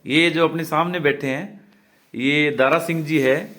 ये जो अपने सामने बैठे हैं ये दारा सिंह जी है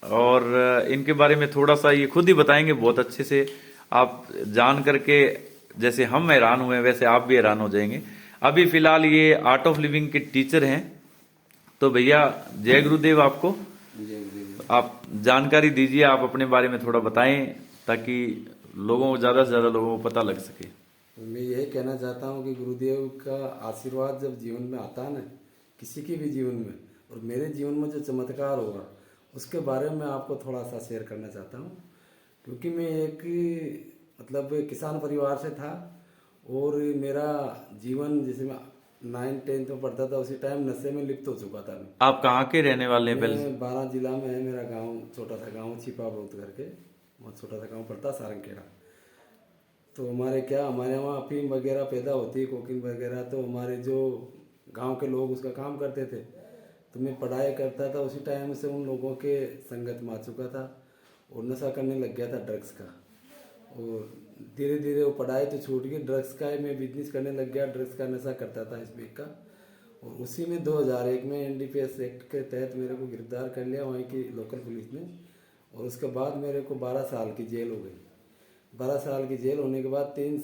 और इनके बारे में थोड़ा सा ये खुद ही बताएंगे बहुत अच्छे से। आप जान करके जैसे हम हैरान हुए वैसे आप भी हैरान हो जाएंगे। अभी फिलहाल ये आर्ट ऑफ लिविंग के टीचर हैं। तो भैया जय गुरुदेव आपको। आप जानकारी दीजिए, आप अपने बारे में थोड़ा बताएं ताकि लोगों को ज्यादा से ज्यादा लोगों को पता लग सके। मैं यही कहना चाहता हूँ कि गुरुदेव का आशीर्वाद जब जीवन में आता है ना, किसी के भी जीवन में, और मेरे जीवन में जो चमत्कार होगा उसके बारे में आपको थोड़ा सा शेयर करना चाहता हूँ। क्योंकि मैं एक मतलब किसान परिवार से था और मेरा जीवन जैसे मैं 9th-10th में पढ़ता था उसी टाइम नशे में लिप्त हो चुका था। आप कहाँ के रहने वाले हैं पहले से? मैं 12 जिला में है मेरा गांव, छोटा सा गांव छिपा बहुत करके, बहुत छोटा सा गांव पड़ता सारंगखेड़ा। तो हमारे वहाँ अफीम वगैरह पैदा होती है, कोकीन वगैरह, तो हमारे जो गांव के लोग उसका काम करते थे। तो मैं पढ़ाई करता था उसी टाइम से उन लोगों के संगत में आ चुका था और नशा करने लग गया था ड्रग्स का। और धीरे धीरे वो पढ़ाई तो छूट गई, ड्रग्स का ही मैं बिजनेस करने लग गया, ड्रग्स का नशा करता था स्मोक का। और उसी में 2001 में NDPS एक्ट के तहत मेरे को गिरफ्तार कर लिया वहीं की लोकल पुलिस ने। और उसके बाद मेरे को 12 साल की जेल हो गई। 12 साल की जेल होने के बाद 3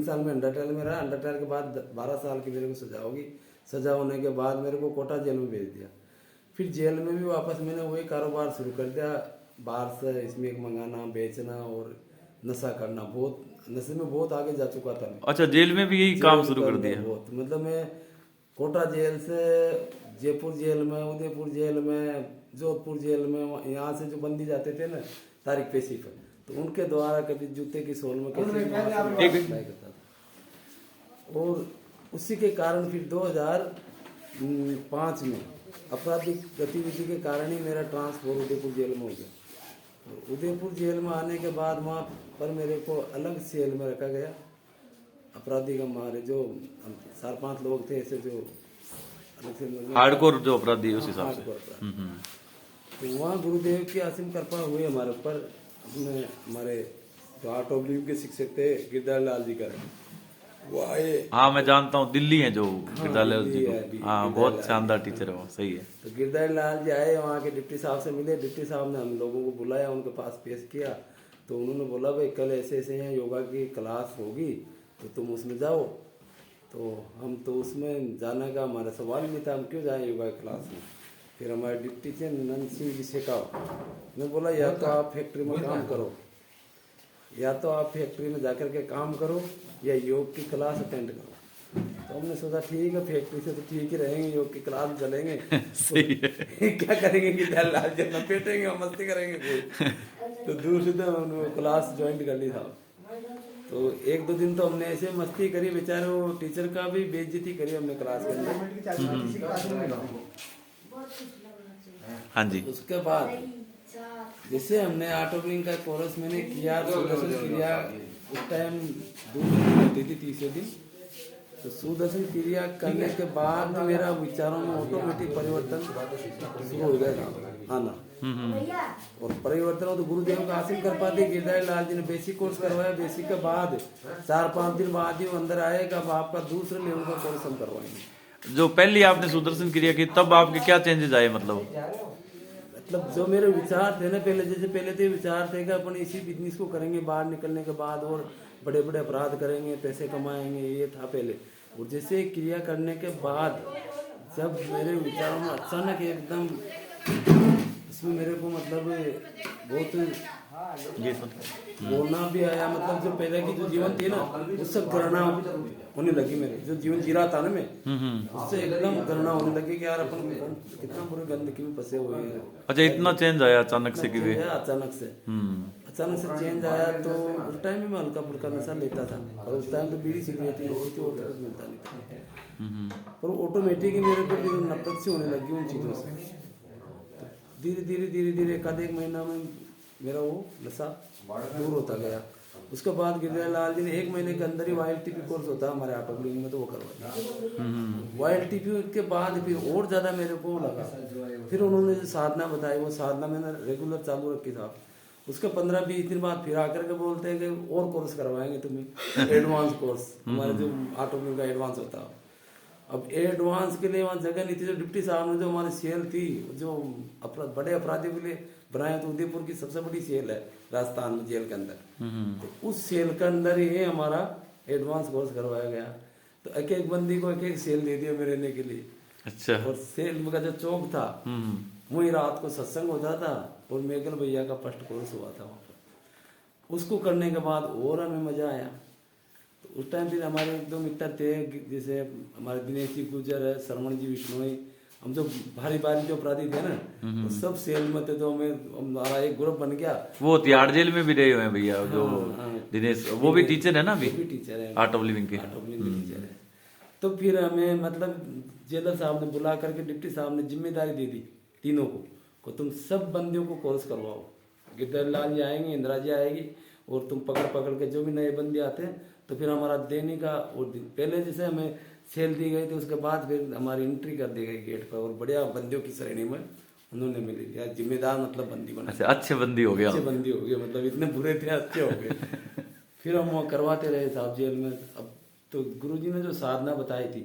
साल में अंडर ट्रायल में रहा। अंडर ट्रायल के बाद 12 साल की मेरे को सजा होगी। सजा होने के बाद मेरे को कोटा जेल में भेज दिया। फिर जेल में भी वापस मैंने वही कारोबार शुरू कर दिया, बाहर से स्मोक मंगाना, बेचना और नशा करना। बहुत नशे में बहुत आगे जा चुका था मैं। अच्छा, जेल में भी यही काम शुरू कर दिया? बहुत मतलब मैं कोटा जेल से जयपुर जेल में, उदयपुर जेल में, जोधपुर जेल में, यहाँ से जो बंदी जाते थे ना तारीख पेशी पर, तो उनके द्वारा कभी जूते की सोल में कैसे अप्लाई करता था। और उसी के कारण फिर 2005 में आपराधिक गतिविधि के कारण ही मेरा ट्रांसफर उदयपुर जेल में हो गया। और उदयपुर जेल में आने के बाद वहाँ पर मेरे को अलग सेल में रखा गया। अपराधी का हमारे जो 4-5 लोग थे ऐसे जो अलग से हार्डकोर जो अपराधी उस हिसाब से। तो वहाँ गुरुदेव की असीम कृपा हुई हमारे ऊपर। अपने हमारे जो आर्ट ऑफ लिविंग के शिक्षक थे गिरधारी लाल जी कर, वो आए। हाँ मैं जानता हूँ, दिल्ली है जो गिरधारी जी को। दिल्ली है, हाँ बहुत शानदार टीचर है वो, सही है। तो गिरधारी लाल जी आए, वहाँ के डिप्टी साहब से मिले। डिप्टी साहब ने हम लोगों को बुलाया, उनके पास पेश किया। तो उन्होंने बोला भाई कल ऐसे ऐसे हैं, योगा की क्लास होगी तो तुम उसमें जाओ। तो हम तो उसमें जाने का हमारा सवाल नहीं था, हम क्यों जाएं योगा क्लास में। फिर हमारे डिप्टी थे नंद सिंह जी शेखाव ने बोला या तो आप फैक्ट्री में काम करो, या तो आप फैक्ट्री में जाकर के काम करो या योग की क्लास अटेंड करो। तो हमने सोचा ठीक है, फैक्ट्री से तो ठीक ही रहेंगे, योग की क्लास चलेंगे। सही है। क्या करेंगे कि लाल जब न पेटेंगे और मस्ती करेंगे कोई। तो दूर से तो हमने क्लास ज्वाइन कर ली था। तो 1-2 दिन तो हमने ऐसे मस्ती करी, बेचारे वो टीचर का भी बेइज्जती करी हमने क्लास के अंदर। हाँ जी। उसके बाद जैसे हमने आर्ट ऑफ लिविंग का कोर्स मैंने किया, सुदर्शन क्रिया उस टाइम 2 दिन होती थी, तीसरे दिन। तो सुदर्शन क्रिया करने के बाद मेरा विचारों में ऑटोमेटिक परिवर्तन शुरू हो गया आना। और परिवर्तन हो तो गुरुदेव का आसीम कर पाते। गिरधारी लाल जी ने बेसिक कोर्स करवाया। बेसिक के बाद 4-5 दिन बाद ही वो अंदर आएगा, अब आपका दूसरे लेवल का कोर्स हम करवाएंगे। जो पहले आपने सुदर्शन क्रिया की तब आपके क्या चेंजेस आए? मतलब जो मेरे विचार थे ना पहले तो विचार थे कि अपन इसी बिजनेस को करेंगे, बाहर निकलने के बाद और बड़े बड़े अपराध करेंगे, पैसे कमाएंगे, ये था पहले। और जैसे क्रिया करने के बाद जब मेरे विचारों में अचानक एकदम इसमें मेरे को मतलब बहुत बोलना भी आया। मतलब जो पहले की जो जीवन थी ना उससे घृणा होने लगी। मेरे जो जीवन जी रहा था ना मैं, उससे एकदम घृणा होने लगी कि यार अपन कितना बुरे गंदगी में फंसे हुए हैं। अच्छा, इतना चेंज आया अचानक से? कि अचानक से चेंज आया। तो उस टाइम में मैं हल्का फुल्का नशा लेता था, और उस टाइम तो बीड़ी सिगरेट मिलता नहीं था। पर ऑटोमेटिक ही मेरे को नफरत से होने लगी उन चीज़ों से। धीरे धीरे एक महीना में मेरा वो नशा दूर होता गया। उसके बाद गिरधारी लाल जी ने 1 महीने के अंदर ही YLTP कोर्स होता है हमारे आर्ट ऑफ लिविंग में, तो वो करवाया। YLTP के बाद फिर और ज़्यादा मेरे को लगा। फिर उन्होंने जो साधना बताई वो साधना मैंने रेगुलर चालू रखी था। उसके 15-20 दिन बाद फिर आकर के बोलते हैं कि और कोर्स करवाएंगे तुम्हें, एडवांस कोर्स, हमारे जो आर्ट ऑफ लिविंग का एडवांस होता है। अब एडवांस के लिए वहाँ जगह नहीं थी, जो डिप्टी साहब ने जो हमारी सेल थी जो बड़े अपराधियों के लिए बनाया, तो उदयपुर की सबसे बड़ी सेल है राजस्थान में जेल के अंदर। तो उस सेल के अंदर ही हमारा एडवांस कोर्स करवाया गया। तो एक एक बंदी को एक एक सेल दे दिया मेरे रहने के लिए। अच्छा। और सेल का जो चौक था वहीं रात को सत्संग होता था, और मेघल भैया का फर्स्ट कोर्स हुआ था वहाँ पर। उसको करने के बाद और हमें मजा आया। तो उस टाइम फिर हमारे एक दो मित्र थे, जैसे हमारे दिनेश जी गुजर है, शरवण जी विष्णोई, हम जो भारी भारी जो अपराधी थे ना, तो सब सेल में थे। तो हमारा एक ग्रुप बन गया। वो तिहाड़ जेल में भी रहे हुए हैं भैया जो हाँ, दिनेश, वो भी टीचर है ना अभी, वो भी टीचर है, आर्ट ऑफ लिविंग के। आर्ट ऑफ लिविंग के टीचर है। तो फिर हमें मतलब जेलर साहब ने बुला करके डिप्टी साहब ने जिम्मेदारी दे दी तीनों को तुम सब बंदियों को कोर्स करवाओ। गिरधरलाल जी आएंगे, इंदिरा जी आएगी, और तुम पकड़ पकड़ के जो भी नए बंदे आते हैं, तो फिर हमारा देने का और पहले जैसे हमें सेल दी गई थी, उसके बाद फिर हमारी एंट्री कर दी गई गेट पर, और बढ़िया बंदियों की श्रेणी में उन्होंने मिल लिया जिम्मेदार, मतलब बंदी बना। अच्छा, अच्छे बंदी हो गया। अच्छे बंदी हो गए, मतलब इतने बुरे थे अच्छे हो गए। फिर हम वो करवाते रहे साहब जेल में। अब तो गुरुजी ने जो साधना बताई थी,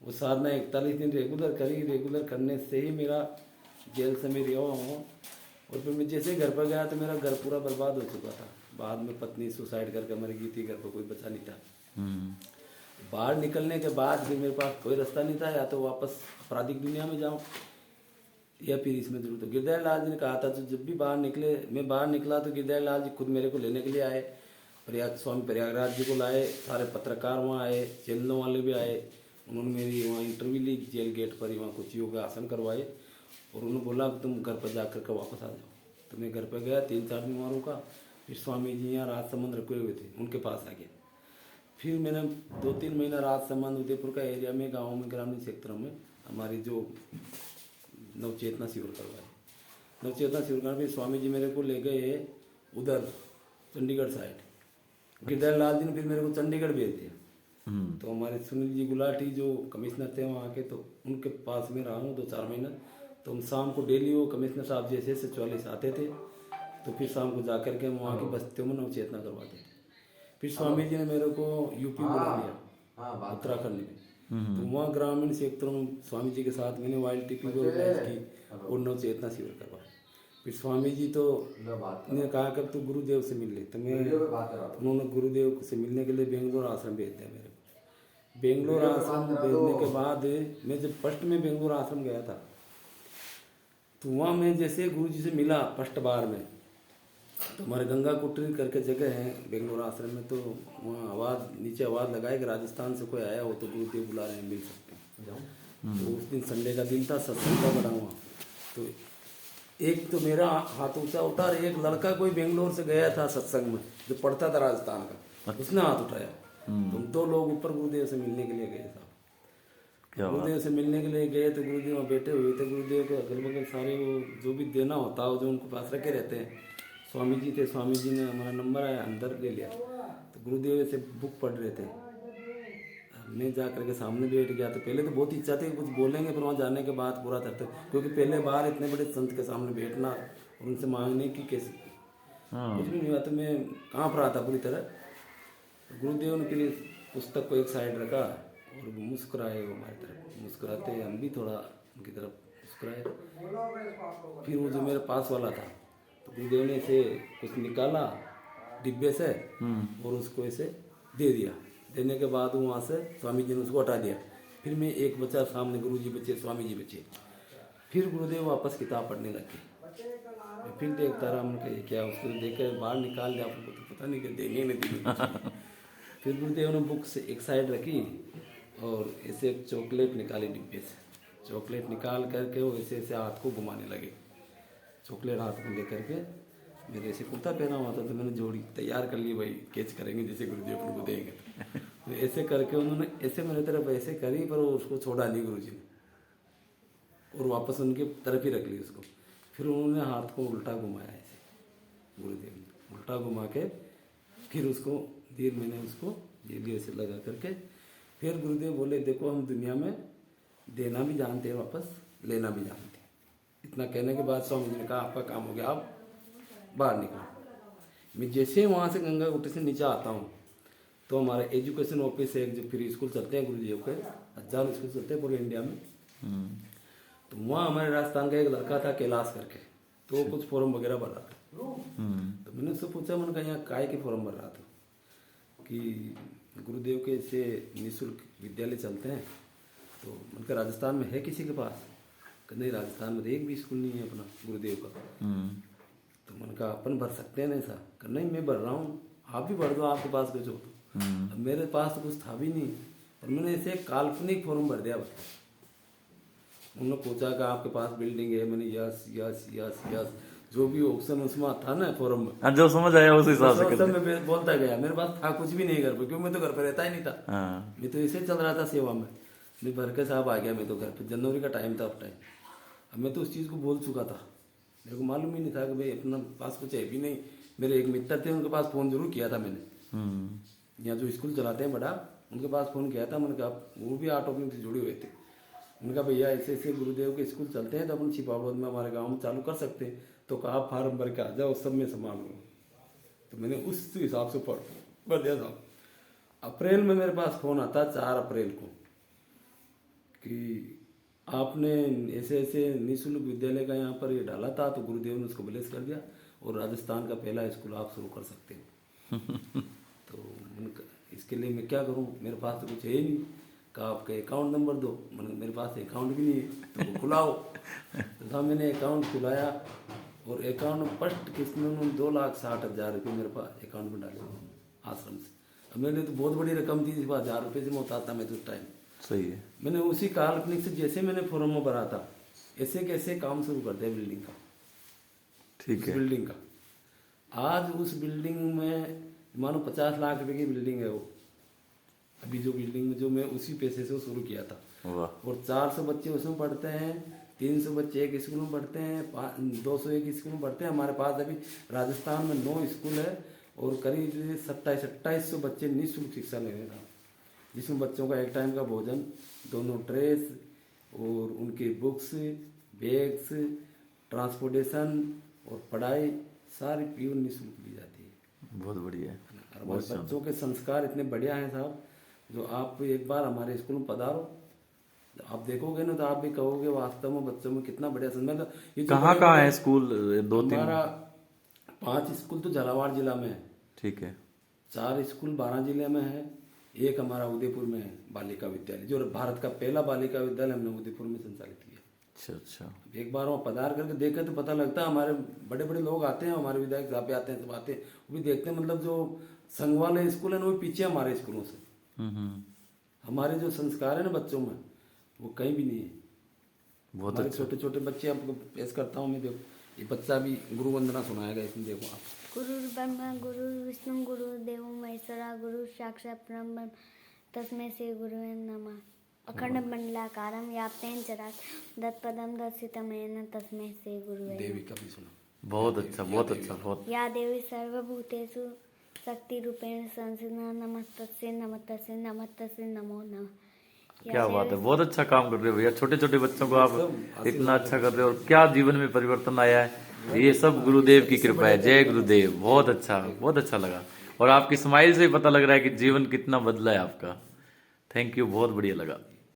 वो साधना 41 दिन रेगुलर करी। रेगुलर करने से ही मेरा जेल से मैं रिहा हुआ। और फिर मैं जैसे घर पर गया तो मेरा घर पूरा बर्बाद हो चुका था। बाद में पत्नी सुसाइड करके मर गई थी, घर पर कोई बचा नहीं था। बाहर निकलने के बाद फिर मेरे पास कोई रास्ता नहीं था, या तो वापस आपराधिक दुनिया में जाऊं या फिर इसमें जरूर। तो गिरधर लाल जी ने कहा था, तो जब भी बाहर निकले, मैं बाहर निकला तो गिरधर लाल जी खुद मेरे को लेने के लिए आए। स्वामी प्रयागराज जी को लाए, सारे पत्रकार वहाँ आए, चैनलों वाले भी आए। उन्होंने मेरी वहाँ इंटरव्यू ली जेल गेट पर ही, वहाँ कुछ योगा आसन करवाए, और उन्होंने बोला तुम घर पर जा कर वापस आ जाओ। तो मैं घर पर गया 3-4 दिन वहाँ रुका। फिर स्वामी जी यहाँ राजसमंद रखे हुए थे, उनके पास आ गया। फिर मैंने 2-3 महीना राजसमंद उदयपुर का एरिया में, गाँव में, ग्रामीण क्षेत्रों में हमारी जो नवचेतना शिविर करवाए। नवचेतना शिविर करने फिर स्वामी जी मेरे को ले गए उधर चंडीगढ़ साइड। गिरधर लाल जी ने फिर मेरे को चंडीगढ़ भेज दिया। तो हमारे सुनील जी गुलाटी जो कमिश्नर थे वहाँ के, तो उनके पास में रहा हूँ 2-4 महीना। तो हम शाम को डेली वो कमिश्नर साहब जैसे सचिवालय आते थे, तो फिर शाम को जा करके हम वहाँ की बस्तियों में नवचेतना करवाते थे। फिर स्वामी जी ने मेरे को यूपी बुला लिया, उत्तराखंड में। तो वहाँ ग्रामीण क्षेत्रों में स्वामी जी के साथ मैंने वाइल्ड टिपी को ऑर्गेनाइज की और नवचेतना शिविर करवाया। फिर स्वामी जी तो ने कहा कि तू गुरुदेव से मिल ले। तो मैं उन्होंने गुरुदेव से मिलने के लिए बेंगलोर आश्रम भेज दिया मेरे को। बेंगलोर आश्रम भेजने के बाद मैं जब फर्स्ट में बेंगलोर आश्रम गया था, तो वहाँ मैं जैसे गुरु जी से मिला फर्स्ट बार में, तो हमारे गंगा कुटी करके जगह है बेंगलोर आश्रम में। तो वहाँ आवाज़ नीचे आवाज़ लगाए कि राजस्थान से कोई आया हो तो गुरुदेव बुला रहे हैं, मिल सकते हैं। तो उस दिन संडे का दिन था, सत्संग का बना हुआ। तो एक तो मेरा हाथ ऊंचा उठा, और एक लड़का कोई बेंगलोर से गया था सत्संग में जो पढ़ता था राजस्थान का, उसने हाथ उठाया। तो 2 लोग ऊपर गुरुदेव से मिलने के लिए गए साहब। गुरुदेव से मिलने के लिए गए तो गुरुदेव वहाँ बैठे हुए थे। गुरुदेव के अगल बगल सारे वो जो भी देना होता है जो उनको पास रखे रहते हैं, स्वामी जी थे। स्वामी जी ने हमारा नंबर आया, अंदर ले लिया। तो गुरुदेव ऐसे बुक पढ़ रहे थे, मैं जा करके सामने बैठ गया। तो पहले तो बहुत इच्छा थी कुछ बोलेंगे, पर वहाँ जाने के बाद पूरा था, क्योंकि पहले बार इतने बड़े संत के सामने बैठना और उनसे मांगने की कैसी कुछ भी नहीं हुआ। तो मैं काँप रहा था पूरी तरह। तो गुरुदेव ने फिर पुस्तक को एक साइड रखा और मुस्कुराए वो हमारी तरफ। मुस्कुराते हम भी थोड़ा उनकी तरफ मुस्कुराए। फिर वो जो मेरे पास वाला था, तो गुरुदेव ने ऐसे कुछ निकाला डिब्बे से और उसको ऐसे दे दिया। देने के बाद वहाँ से स्वामी जी ने उसको हटा दिया। फिर मैं एक बचा, सामने गुरु जी बचे, स्वामी जी बचे। फिर गुरुदेव वापस किताब पढ़ने लगे। मैं फिर देखता रहा, हमने कहा क्या, उसको देख कर बाहर निकाल दिया, आपको तो पता नहीं कि देने नहीं दी। फिर गुरुदेव ने बुक से एक साइड रखी और ऐसे एक चॉकलेट निकाली डिब्बे से। चॉकलेट निकाल करके वो ऐसे ऐसे हाथ को घुमाने लगे। चॉकलेट हाथ में लेकर के, मेरे ऐसे कुर्ता पहना हुआ था तो मैंने जोड़ी तैयार कर ली, भाई कैच करेंगे जैसे गुरुदेव अपन को देंगे। तो ऐसे करके उन्होंने ऐसे मेरे तरफ ऐसे करी, पर वो उसको छोड़ा नहीं गुरुजी ने, और वापस उनकी तरफ ही रख ली उसको। फिर उन्होंने हाथ को उल्टा घुमाया ऐसे, गुरुदेव ने उल्टा घुमा के फिर उसको धीरे मैंने उसको जेली ऐसे लगा करके, फिर गुरुदेव बोले देखो हम दुनिया में देना भी जानते हैं, वापस लेना भी जानते हैं। इतना कहने के बाद स्वामी जी ने कहा आपका काम हो गया, आप बाहर निकलो। मैं जैसे वहाँ से गंगा कुटी से नीचे आता हूँ, तो हमारा एजुकेशन ऑफिस है, एक जो फ्री स्कूल चलते हैं गुरुदेव के, 1000 स्कूल चलते हैं पूरे इंडिया में। तो वहाँ हमारे राजस्थान का एक लड़का था कैलाश करके, तो वो कुछ फॉर्म वगैरह भर रहा था। तो मैंने उससे पूछा, मैंने कहा यहाँ काय के फॉर्म भर रहा था, कि गुरुदेव के से निःशुल्क विद्यालय चलते हैं। तो उनका राजस्थान में है किसी के पास? कि नहीं, राजस्थान में एक भी स्कूल नहीं है अपना गुरुदेव का। तो मैंने कहा अपन भर सकते हैं ना ऐसा? कि नहीं, मैं भर रहा हूँ, आप भी भर दो, आपके पास कुछ हो तो। अब मेरे पास तो कुछ था भी नहीं, और मैंने ऐसे काल्पनिक फॉर्म भर दिया। उन्होंने पूछा कि आपके पास बिल्डिंग है? मैंने यस यस यस यस, जो भी ऑप्शन उसमें था ना फॉर्म में, हाँ, जो समझ आया उस हिसाब से सब मैं बोलता गया। मेरे पास था कुछ भी नहीं घर पर, क्योंकि मैं तो घर पर रहता ही नहीं था। हाँ। मैं तो ऐसे चल रहा था सेवा में। मैं भर के साहब आ गया, मैं तो घर पे, जनवरी का टाइम था उस टाइम। अब मैं तो उस चीज़ को बोल चुका था, मेरे को मालूम ही नहीं था कि भाई अपना पास कुछ है भी नहीं। मेरे एक मित्र थे, उनके पास फ़ोन जरूर किया था मैंने, यहाँ जो स्कूल चलाते हैं बड़ा, उनके पास फ़ोन किया था। मैंने कहा, वो भी आर्ट ओपनिंग से जुड़े हुए थे। उनका भैया ऐसे ऐसे गुरुदेव के स्कूल चलते हैं, तो अपन छिपावत में हमारे गांव में चालू कर सकते हैं। तो कहा आप फार्म भर के आ जाओ, सब मैं संभाल लूँगा। तो मैंने उस हिसाब से भर दिया था। अप्रैल में मेरे पास फ़ोन आता, 4 अप्रैल को, कि आपने ऐसे ऐसे निःशुल्क विद्यालय का यहाँ पर ये डाला था, तो गुरुदेव ने उसको ब्लेस कर दिया, और राजस्थान का पहला स्कूल आप शुरू कर सकते हो। तो इसके लिए मैं क्या करूँ? मेरे पास तो कुछ है ही नहीं। कहा आपका अकाउंट नंबर दो। मैंने, मेरे पास अकाउंट भी नहीं है, तो वो खुलाओ। तो था, मैंने अकाउंट खुलाया, और अकाउंट में फर्स्ट किस्त में उन्होंने 2,60,000 रुपये मेरे पास अकाउंट में डाले आश्रम से। अब मेरे लिए तो बहुत बड़ी रकम थी, 1000 रुपये से मैं उतारता मैं तो उस टाइम। सही है। मैंने उसी काल्पनिक से, जैसे मैंने फॉर्म में भरा था, ऐसे कैसे काम शुरू कर दिया बिल्डिंग का। ठीक है। बिल्डिंग का आज उस बिल्डिंग में मानो 50 लाख रुपए की बिल्डिंग है वो। अभी जो बिल्डिंग में जो मैं उसी पैसे से शुरू किया था, वाह। और 400 बच्चे उसमें पढ़ते हैं, 300 बच्चे एक स्कूल में पढ़ते हैं, 200 एक स्कूल में पढ़ते हैं। हमारे पास अभी राजस्थान में 9 स्कूल है, और करीब 2700-2800 बच्चे निःशुल्क शिक्षा ले रहे हैं, जिसमें बच्चों का एक टाइम का भोजन, दोनों ड्रेस, और उनके बुक्स, बैग्स, ट्रांसपोर्टेशन और पढ़ाई सारी प्योर निःशुल्क दी जाती है। बहुत बढ़िया है। हमारे बच्चों के संस्कार इतने बढ़िया हैं साहब, जो आप एक बार हमारे स्कूल में पधारो, आप देखोगे ना, तो आप भी कहोगे वास्तव में बच्चों में कितना बढ़िया संस्कार। ये कहाँ है स्कूल? 2-3? हमारा 5 स्कूल तो झालावाड़ जिला में है। ठीक है। 4 स्कूल 12 जिले में है। एक हमारा उदयपुर में है बालिका विद्यालय, जो भारत का पहला बालिका विद्यालय हमने उदयपुर में संचालित किया। अच्छा। एक बार वहाँ पधार करके देखे तो पता लगता है। हमारे बड़े बड़े लोग आते हैं, हमारे विधायक साहब भी आते हैं, सब आते हैं, वो भी देखते हैं। मतलब जो संघ वाले स्कूल है ना, वो पीछे हमारे स्कूलों से। हमारे जो संस्कार है ना बच्चों में, वो कहीं भी नहीं है। बहुत हमारे छोटे छोटे बच्चे आपको पेश करता हूँ मैं। देखो, ये बच्चा भी गुरु वंदना सुनाएगा, इसमें देखो आप। गुरु ब्रह्मा गुरु विष्णु गुरु देव महेश्वरा गुरु साक्षात् परब्रह्म तस्मै श्री गुरुवे नमः। अखंड मंडलाकारं व्याप्तेन चराचरं तत्पदं दर्शितं येन तस्मै श्री गुरुवे देवी का भी सुना। बहुत अच्छा, बहुत अच्छा, बहुत। या देवी सर्वभूतेषु शक्ति रूपेण संस्थिता नमस्तस्यै नमस्तस्यै नमस्तस्यै नमो नमः। क्या बात है, बहुत अच्छा काम कर रहे हो भैया। छोटे छोटे बच्चों को आप इतना अच्छा कर रहे हो, और क्या जीवन में परिवर्तन आया है, ये सब गुरुदेव की कृपा है। जय गुरुदेव। बहुत अच्छा लगा, और आपकी स्माइल से ही पता लग रहा है कि जीवन कितना बदला है आपका। थैंक यू, बहुत बढ़िया लगा।